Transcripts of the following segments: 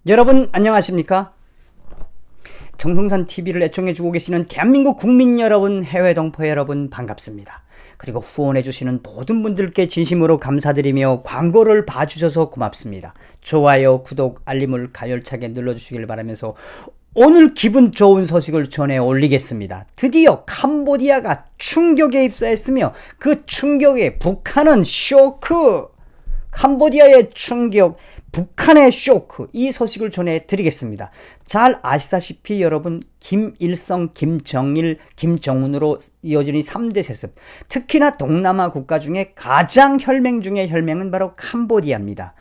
여러분 안녕하십니까? 정성산 TV를 애청해주고 계시는 대한민국 국민 여러분, 해외 동포 여러분 반갑습니다. 그리고 후원해주시는 모든 분들께 진심으로 감사드리며 광고를 봐주셔서 고맙습니다. 좋아요, 구독, 알림을 가열차게 눌러주시길 바라면서 오늘 기분 좋은 소식을 전해 올리겠습니다. 드디어 캄보디아가 충격에 입사했으며 그 충격에 북한은 쇼크! 캄보디아의 충격, 북한의 쇼크, 이 소식을 전해드리겠습니다. 잘 아시다시피 여러분, 김일성, 김정일, 김정은으로 이어지는 3대 세습, 특히나 동남아 국가 중에 가장 혈맹 중의 혈맹은 바로 캄보디아입니다.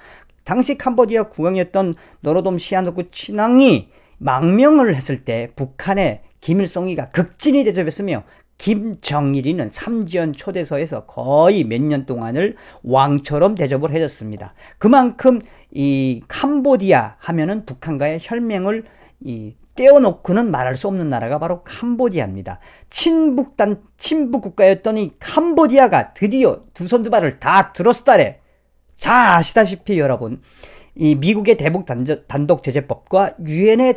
당시 캄보디아 국왕이었던 노로돔 시아노쿠 친왕이 망명을 했을 때 북한의 김일성이가 극진히 대접했으며 김정일이는 삼지연 초대서에서 거의 몇 년 동안을 왕처럼 대접을 해줬습니다. 그만큼 이 캄보디아 하면은 북한과의 혈맹을 떼어놓고는 말할 수 없는 나라가 바로 캄보디아입니다. 친북 국가였던 이 캄보디아가 드디어 두 손 두 발을 다 들었다래. 잘 아시다시피 여러분, 이 미국의 대북 단독 제재법과 유엔의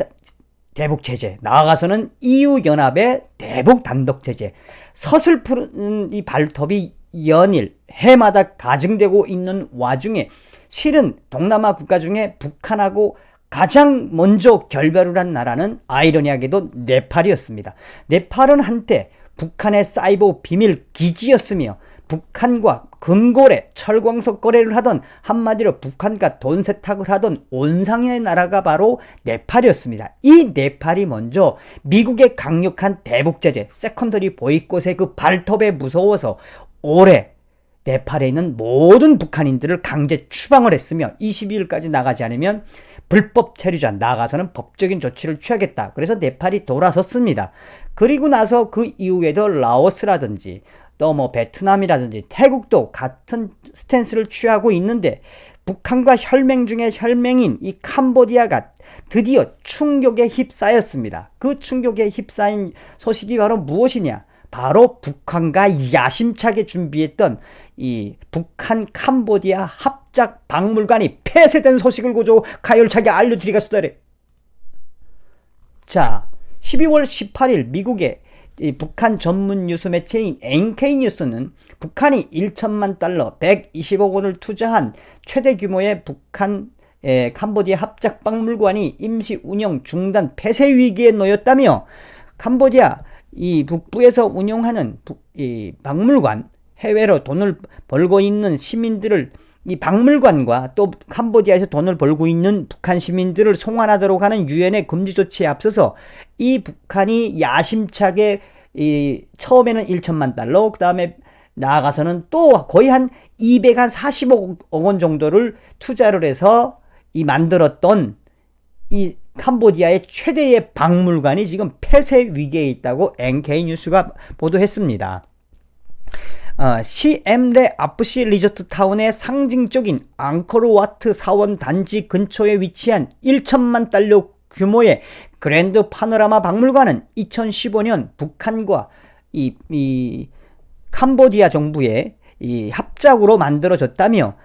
대북 제재, 나아가서는 EU 연합의 대북 단독 제재, 서슬프른 이 발톱이 연일 해마다 가중되고 있는 와중에 실은 동남아 국가 중에 북한하고 가장 먼저 결별을 한 나라는 아이러니하게도 네팔이었습니다. 네팔은 한때 북한의 사이버 비밀 기지였으며 북한과 금고래, 철광석 거래를 하던, 한마디로 북한과 돈 세탁을 하던 온상의 나라가 바로 네팔이었습니다. 이 네팔이 먼저 미국의 강력한 대북 제재, 세컨더리 보이콧의 그 발톱에 무서워서 올해 네팔에 있는 모든 북한인들을 강제 추방을 했으며 22일까지 나가지 않으면 불법 체류자, 나가서는 법적인 조치를 취하겠다. 그래서 네팔이 돌아섰습니다. 그리고 나서 그 이후에도 라오스라든지 또 베트남이라든지 태국도 같은 스탠스를 취하고 있는데, 북한과 혈맹 중에 혈맹인 이 캄보디아가 드디어 충격에 휩싸였습니다. 그 충격에 휩싸인 소식이 바로 무엇이냐? 바로 북한과 야심차게 준비했던 이 북한 캄보디아 합작 박물관이 폐쇄된 소식을 고조 가열차게 알려드리겠습니다. 자, 12월 18일 미국의 이 북한 전문 뉴스 매체인 NK뉴스는 북한이 1천만 달러 120억 원을 투자한 최대 규모의 북한 캄보디아 합작 박물관이 임시 운영 중단 폐쇄 위기에 놓였다며, 캄보디아 이 북부에서 운영하는 이 박물관, 해외로 돈을 벌고 있는 시민들을, 이 박물관과 또 캄보디아에서 돈을 벌고 있는 북한 시민들을 송환하도록 하는 유엔의 금지 조치에 앞서서 이 북한이 야심차게 처음에는 1천만 달러, 그 다음에 나아가서는 또 거의 한 240억 원 정도를 투자를 해서 만들었던 이 캄보디아의 최대의 박물관이 지금 폐쇄 위기에 있다고 NK뉴스가 보도했습니다. 시엠레 아프시 리조트 타운의 상징적인 앙코르와트 사원 단지 근처에 위치한 1천만 달러 규모의 그랜드 파노라마 박물관은 2015년 북한과 이 캄보디아 정부의 이 합작으로 만들어졌다며,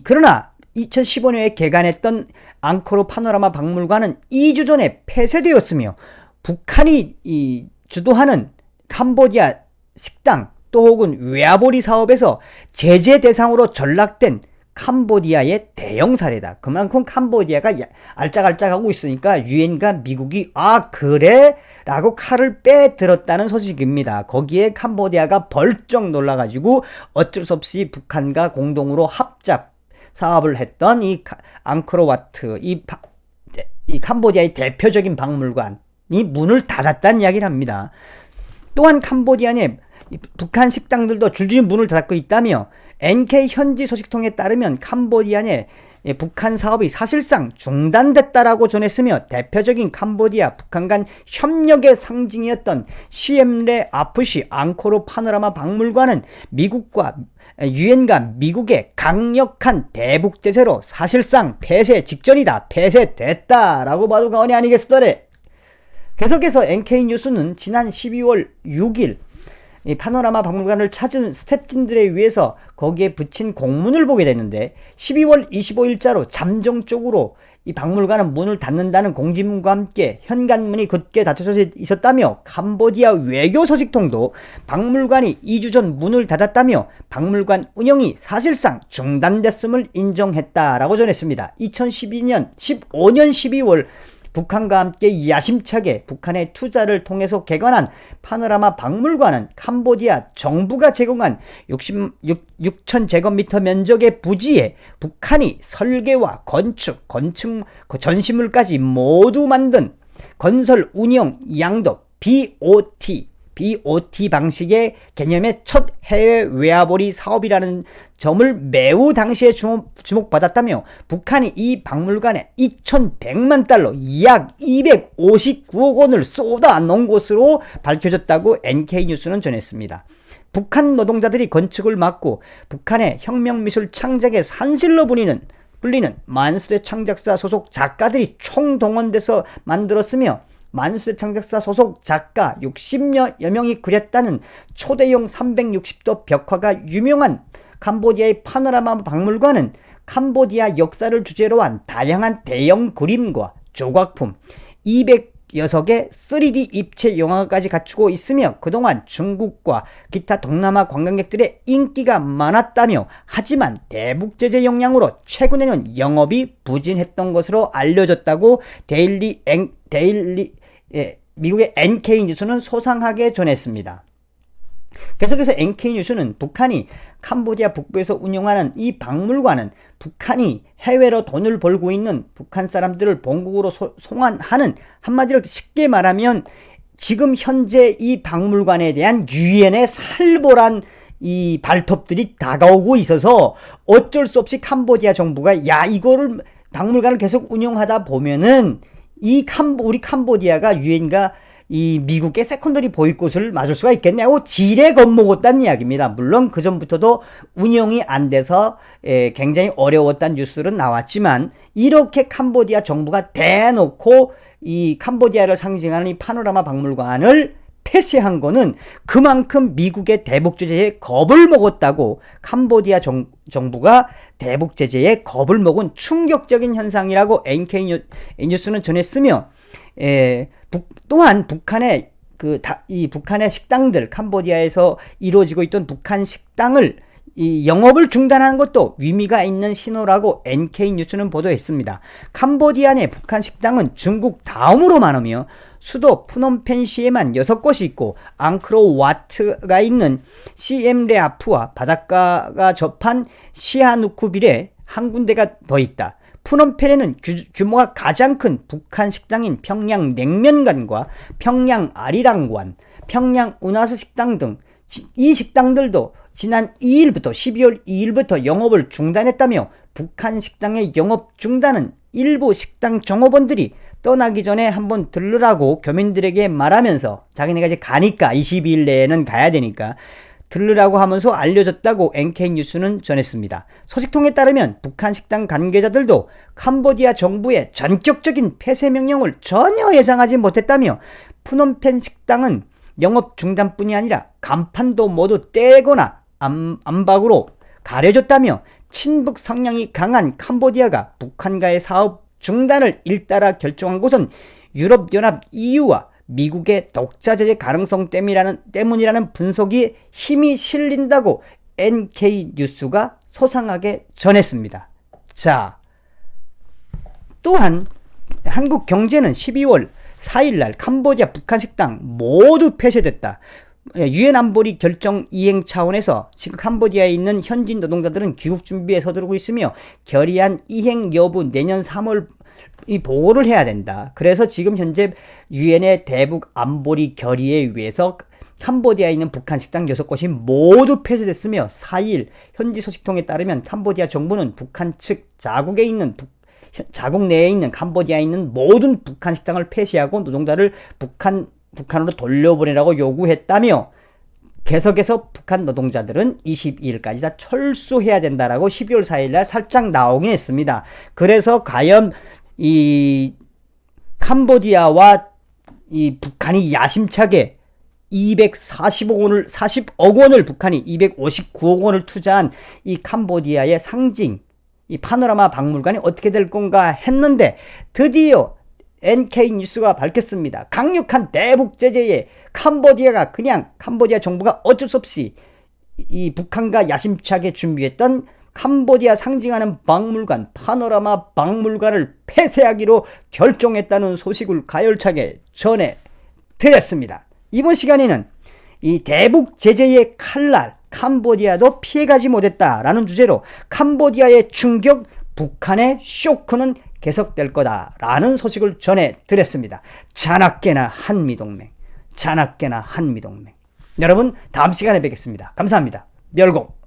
그러나 2015년에 개관했던 앙코르 파노라마 박물관은 2주 전에 폐쇄되었으며, 북한이 주도하는 캄보디아 식당 또 혹은 외화보리 사업에서 제재 대상으로 전락된 캄보디아의 대형 사례다. 그만큼 캄보디아가 알짝알짝하고 있으니까 유엔과 미국이 그래? 라고 칼을 빼들었다는 소식입니다. 거기에 캄보디아가 벌쩍 놀라가지고 어쩔 수 없이 북한과 공동으로 합작 사업을 했던 이 앙코르와트, 이 캄보디아의 대표적인 박물관이 문을 닫았다는 이야기를 합니다. 또한 캄보디아 내 북한 식당들도 줄줄이 문을 닫고 있다며, NK 현지 소식통에 따르면 캄보디아 내 북한 사업이 사실상 중단됐다라고 전했으며, 대표적인 캄보디아 북한 간 협력의 상징이었던 시엠레 아프시 앙코르 파노라마 박물관은 미국과 유엔과 미국의 강력한 대북 제재로 사실상 폐쇄 직전이다, 폐쇄됐다라고 봐도 과언이 아니겠으더래. 계속해서 NK뉴스는 지난 12월 6일 이 파노라마 박물관을 찾은 스태프진들에 의해서 거기에 붙인 공문을 보게 됐는데 12월 25일자로 잠정적으로 이 박물관은 문을 닫는다는 공지문과 함께 현관문이 굳게 닫혀져 있었다며 캄보디아 외교 소식통도 박물관이 2주 전 문을 닫았다며 박물관 운영이 사실상 중단됐음을 인정했다라고 전했습니다. 2015년 12월 북한과 함께 야심차게 북한의 투자를 통해서 개관한 파노라마 박물관은 캄보디아 정부가 제공한 6,000제곱미터 면적의 부지에 북한이 설계와 건축, 전시물까지 모두 만든 건설, 운영, 양도, BOT 방식의 개념의 첫 해외 외화벌이 사업이라는 점을 매우 당시에 주목받았다며 북한이 이 박물관에 2,100만 달러 약 259억 원을 쏟아 놓은 것으로 밝혀졌다고 NK뉴스는 전했습니다. 북한 노동자들이 건축을 맡고 북한의 혁명미술 창작의 산실로 불리는 만수대 창작사 소속 작가들이 총동원돼서 만들었으며 만수대 창작사 소속 작가 60여 명이 그렸다는 초대형 360도 벽화가 유명한 캄보디아의 파노라마 박물관은 캄보디아 역사를 주제로 한 다양한 대형 그림과 조각품, 206의 3D 입체 영화까지 갖추고 있으며 그동안 중국과 기타 동남아 관광객들의 인기가 많았다며 하지만 대북 제재 영향으로 최근에는 영업이 부진했던 것으로 알려졌다고 미국의 NK뉴스는 소상하게 전했습니다. 계속해서 NK뉴스는 북한이 캄보디아 북부에서 운영하는 이 박물관은 북한이 해외로 돈을 벌고 있는 북한 사람들을 본국으로 송환하는, 한마디로 쉽게 말하면 지금 현재 이 박물관에 대한 유엔의 살벌한 이 발톱들이 다가오고 있어서 어쩔 수 없이 캄보디아 정부가 이거를 박물관을 계속 운영하다 보면은 우리 캄보디아가 유엔과 이 미국의 세컨더리 보이콧을 맞을 수가 있겠냐고 지레 겁먹었다는 이야기입니다. 물론 그 전부터도 운영이 안 돼서 굉장히 어려웠다는 뉴스는 나왔지만 이렇게 캄보디아 정부가 대놓고 이 캄보디아를 상징하는 이 파노라마 박물관을 폐쇄한 거는 그만큼 미국의 대북 제재에 겁을 먹었다고, 캄보디아 정부가 대북 제재에 겁을 먹은 충격적인 현상이라고 NK뉴스는 전했으며, 또한 북한의 북한의 식당들, 캄보디아에서 이루어지고 있던 북한 식당을 이 영업을 중단한 것도 의미가 있는 신호라고 NK뉴스는 보도했습니다. 캄보디아 내 북한 식당은 중국 다음으로 많으며 수도 푸놈펜시에만 6곳이 있고 앙크로와트가 있는 시엠레아프와 바닷가가 접한 시아누쿠빌에 한 군데가 더 있다. 푸놈펜에는 규모가 가장 큰 북한 식당인 평양 냉면관과 평양 아리랑관, 평양 운하수 식당 등 이 식당들도 지난 12월 2일부터 영업을 중단했다며 북한 식당의 영업 중단은 일부 식당 종업원들이 떠나기 전에 한번 들르라고 교민들에게 말하면서, 자기네가 이제 가니까 22일 내에는 가야 되니까 들르라고 하면서 알려졌다고 NK뉴스는 전했습니다. 소식통에 따르면 북한 식당 관계자들도 캄보디아 정부의 전격적인 폐쇄 명령을 전혀 예상하지 못했다며 푸놈펜 식당은 영업 중단뿐이 아니라 간판도 모두 떼거나 암박으로 가려졌다며 친북 성향이 강한 캄보디아가 북한과의 사업 중단을 일따라 결정한 것은 유럽연합 EU와 미국의 독자 제재 가능성 때문이라는 분석이 힘이 실린다고 NK뉴스가 소상하게 전했습니다. 자, 또한 한국경제는 12월 4일날 캄보디아 북한 식당 모두 폐쇄됐다. 유엔 안보리 결정 이행 차원에서 지금 캄보디아에 있는 현지 노동자들은 귀국 준비에 서두르고 있으며 결의안 이행 여부 내년 3월 이 보고를 해야 된다. 그래서 지금 현재 유엔의 대북 안보리 결의에 의해서 캄보디아에 있는 북한 식당 6곳이 모두 폐쇄됐으며 4일 현지 소식통에 따르면 캄보디아 정부는 북한 측 자국 내에 있는 캄보디아에 있는 모든 북한 식당을 폐쇄하고 노동자를 북한으로 돌려보내라고 요구했다며, 계속해서 북한 노동자들은 22일까지 다 철수해야 된다라고 12월 4일날 살짝 나오긴 했습니다. 그래서 과연 이 캄보디아와 이 북한이 야심차게 40억 원을 북한이 259억 원을 투자한 이 캄보디아의 상징, 이 파노라마 박물관이 어떻게 될 건가 했는데 드디어 NK뉴스가 밝혔습니다. 강력한 대북 제재에 캄보디아 정부가 어쩔 수 없이 이 북한과 야심차게 준비했던 캄보디아 상징하는 박물관, 파노라마 박물관을 폐쇄하기로 결정했다는 소식을 가열차게 전해드렸습니다. 이번 시간에는 이 대북 제재의 칼날, 캄보디아도 피해가지 못했다라는 주제로 캄보디아의 충격, 북한의 쇼크는 계속될 거다라는 소식을 전해드렸습니다. 자나깨나 한미동맹. 여러분, 다음 시간에 뵙겠습니다. 감사합니다. 멸공.